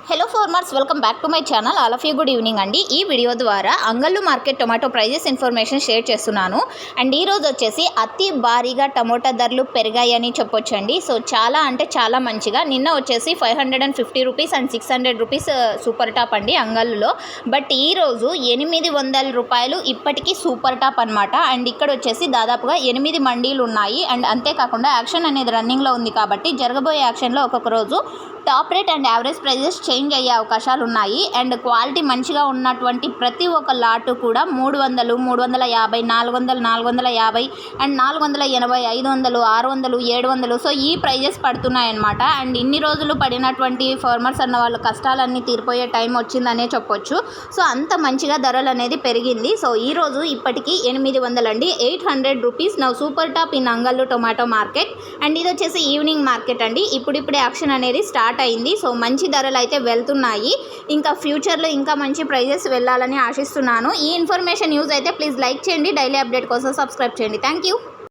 Hello farmers, welcome back to my channel. All of you good evening అండి. ఈ video ద్వారా Angallu market tomato prices information share చేస్తున్నాను. And ఈరోజు వచ్చేసి అతి భారీగా టమోటా ధరలు పెరిగాయని చెప్పొచ్చండి. సో చాలా అంటే చాలా మంచిగా నిన్న వచ్చేసి 550 rupees and 600 rupees super top అండి అంగళ్ళులో. బట్ ఈరోజు 800 రూపాయలు ఇప్పటికీ సూపర్ టాప్ అనమాట. అండ్ ఇక్కడ వచ్చేసి దాదాపుగా 8 మండీలు ఉన్నాయి. అండ్ అంతేకాకుండా యాక్షన్ అనేది రన్నింగ్లో ఉంది కాబట్టి జరగబోయే యాక్షన్లో ఒక్కొక్క రోజు top rate and average prices change అయ్యే అవకాశాలు ఉన్నాయి. అండ్ క్వాలిటీ మంచిగా ఉన్నటువంటి ప్రతి ఒక్క లాటు కూడా 300, 350, 400, 450 అండ్ 480, 500, 600, 700 సో ఈ ప్రైజెస్ పడుతున్నాయన్నమాట. అండ్ ఇన్ని రోజులు పడినటువంటి ఫార్మర్స్ అన్న వాళ్ళ కష్టాలన్నీ తీరిపోయే టైం వచ్చిందనే చెప్పొచ్చు. సో అంత మంచిగా ధరలు అనేది పెరిగింది. సో ఈరోజు ఇప్పటికీ 800 అండి, 800 rupees now super top in Angallu tomato market. And ఇది వచ్చేసి ఈవినింగ్ మార్కెట్ అండి. ఇప్పుడిప్పుడే యాక్షన్ అనేది స్టార్ట్ అయింది. సో మంచి ధరలు అయితే వెళ్తున్నాయి. ఇంకా ఫ్యూచర్లో ఇంకా మంచి ప్రైజెస్ వెళ్ళాలని ఆశిస్తున్నాను. ఈ ఇన్ఫర్మేషన్ యూజ్ అయితే ప్లీజ్ లైక్ చేయండి. డైలీ అప్డేట్ కోసం సబ్స్క్రైబ్ చేయండి. Thank you.